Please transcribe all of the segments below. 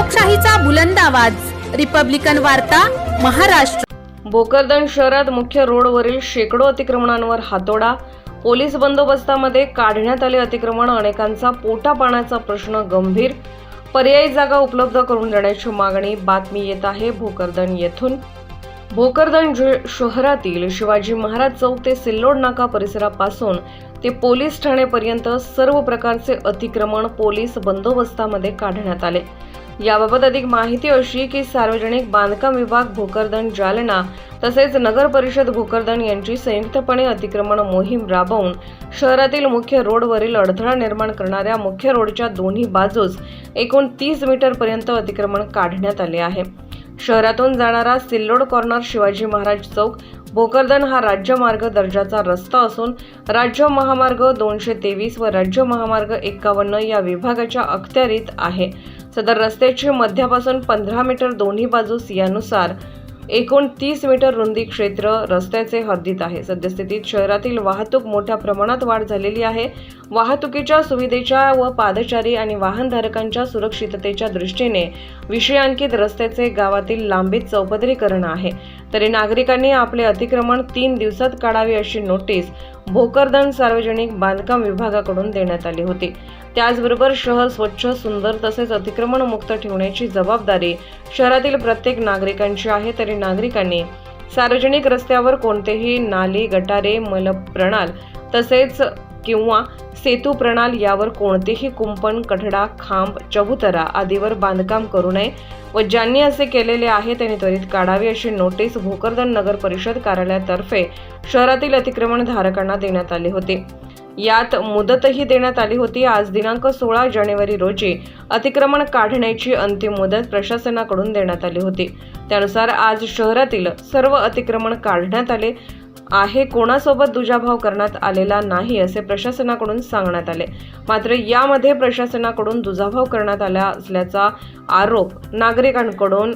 लोकशाहीचा बुलंद आवाज, रिपब्लिकन वार्ता, महाराष्ट्र। भोकरदन शहरात मुख्य रोडवरील शेकडो अतिक्रमणांवर हातोडा। पोलीस बंदोबस्तामध्ये काढण्यात आले अतिक्रमण। अनेकांचा पोटा पाण्याचा प्रश्न गंभीर। पर्यायी जागा उपलब्ध करून देण्याची मागणी। बातमी येत आहे भोकरदन येथून। भोकरदन शहरातील शिवाजी महाराज चौक ते सिल्लोड नाका परिसरापासून ते पोलीस ठाणेपर्यंत सर्व प्रकारचे अतिक्रमण पोलीस बंदोबस्तामध्ये काढण्यात आले। याबाबत अधिक माहिती अशी की सार्वजनिक बांधकाम विभाग भोकरदन जालना तसेच नगर परिषद भोकरदन यांची संयुक्तपणे अतिक्रमण मोहीम राबवून शहरातील मुख्य रोडवरील अडथळा निर्माण करणाऱ्या मुख्य रोडच्या दोन्ही बाजूस एकूण 30 मीटर पर्यंत अतिक्रमण काढण्यात आले आहे। शहरातून जाणारा सिल्लोड कॉर्नर शिवाजी महाराज चौक भोकरदन हा राज्य मार्ग दर्जाचा रस्ता असून राज्य महामार्ग 223 व राज्य महामार्ग 51 या विभागाच्या अखत्यारीत आहे। सदर रस्त्याची मध्यापासून 15 मीटर दोन्ही बाजूस यानुसार एकूण 30 मीटर रुंदी क्षेत्र रस्त्याचे हद्दीत आहे। सद्यस्थितीत शहरातील वाहतूक मोठ्या प्रमाणात वाढ झालेली आहे। वाहतुकीच्या सुविधेच्या व पादचारी आणि वाहनधारकांच्या सुरक्षिततेच्या दृष्टीने विषयांकित रस्त्याचे गावातील लांबीत चौपदरीकरण आहे। तरी नागरिकांनी आपले अतिक्रमण 3 दिवसात काढावे अशी नोटीस भोकरदन सार्वजनिक बांधकाम विभागाकडून देण्यात आली होती। त्याचबरोबर शहर स्वच्छ, सुंदर तसेच अतिक्रमण मुक्त ठेवण्याची जबाबदारी शहरातील प्रत्येक नागरिकांची आहे। तरी नागरिकांनी सार्वजनिक रस्त्यावर कोणतेही नाली, गटारे, मलप्रणाल तसेच किंवा सेतू प्रणाल यावर कोणतेही कुंपण, कठडा, खांब, चबुतरा आदीवर बांधकाम करू नये व ज्यांनी असे केलेले आहे त्यांनी त्वरित काढावी अशी नोटीस भोकरदन नगर परिषद कार्यालयातर्फे शहरातील अतिक्रमण धारकांना देण्यात आली होती। यात मुदतही देण्यात आली होती। आज दिनांक 16 जानेवारी रोजी अतिक्रमण काढण्याची अंतिम मुदत प्रशासनाकडून देण्यात आली होती। त्यानुसार आज शहरातील सर्व अतिक्रमण काढण्यात आले आहे। कोणासोबत दुजाभाव करण्यात आलेला नाही असे प्रशासनाकडून सांगण्यात आले। मात्र यामध्ये प्रशासनाकडून दुजाभाव करण्यात आला असल्याचा आरोप नागरिकांकडून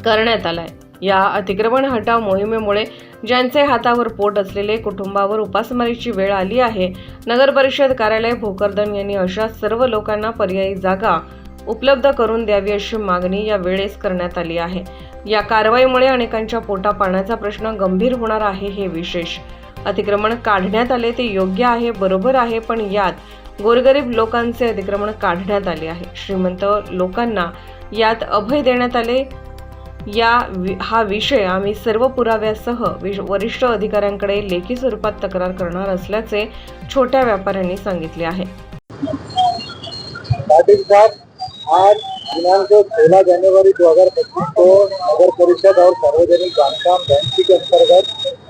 करण्यात आलाय। या अतिक्रमण हटाव मोहिमेमुळे ज्यांचे हातावर पोट असलेले कुटुंबावर उपासमारीची वेळ आली आहे। नगर परिषद कार्यालय भोकरदन यांनी अशा सर्व लोकांना पर्यायी जागा उपलब्ध करून द्यावी अशी मागणी या वेळेस करण्यात आली आहे। या कारवाईमुळे अनेकांच्या पोटा पाण्याचा प्रश्न गंभीर होणार आहे हे विशेष। अतिक्रमण काढण्यात आले ते योग्य आहे, बरोबर आहे, पण यात गोरगरीब लोकांचे अतिक्रमण काढण्यात आले आहे। श्रीमंत लोकांना यात अभय देण्यात आले। हा विषय आम्ही सर्व पुराव्यासह वरिष्ठ अधिकाऱ्यांकडे लेखी स्वरूपात तक्रार करणार असल्याचे छोट्या व्यापाऱ्यांनी सांगितले आहे। पाटिल साहब, आज दिनांक 16 जनवरी 2025 को नगर परिषद और सार्वजनिक बांधकाम बैंक के अंतर्गत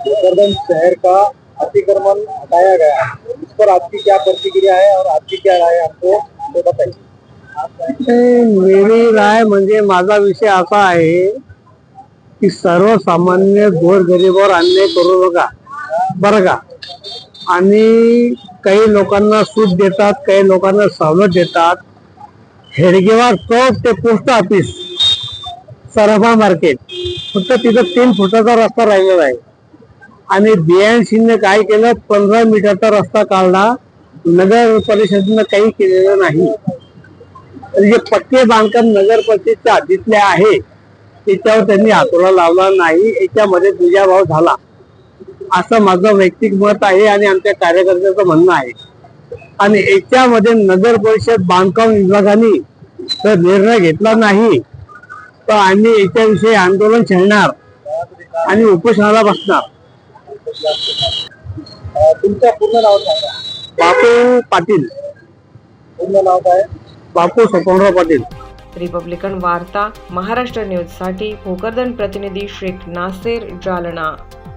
भोकरदन शहर का अतिक्रमण हटाया गया है। इस पर आपकी क्या प्रतिक्रिया है और आपकी क्या राय है, हमको बताइए। मेरी राय म्हणजे माझा विषय असा आहे की सर्वसामान्य गोरगरिबावर अन्याय करू नका बरं का। आणि काही लोकांना सूट देतात, काही लोकांना सवलत देतात। हेडगेवार चौक ते पोस्ट ऑफिस सराफा मार्केट फक्त तिथं 3 फुटाचा रस्ता राहिलेला आहे आणि BNCने काय केलं, 15 मीटरचा रस्ता काढला। नगर परिषदेनं काही केलेलं नाही। जे पक्के बांधकाम नगर परिषदेच्या हद्दीतले आहे त्याच्यावर त्यांनी हातोडा लावला नाही। याच्यामध्ये दुजाभाव झाला असं माझं वैयक्तिक मत आहे आणि आमच्या कार्यकर्त्याचं म्हणणं आहे। आणि याच्यामध्ये नगर परिषद बांधकाम विभागाने जर निर्णय घेतला नाही तर आम्ही याच्याविषयी आंदोलन छेडणार आणि उपोषणाला बसणार। तुमचं पूर्ण नाव सांगा। बापू पाटील। पूर्ण नाव काय? बापू स्वपनराव पाटील। रिपब्लिकन वार्ता महाराष्ट्र न्यूज साठी भोकरदन प्रतिनिधी शेख नासेर, जालना।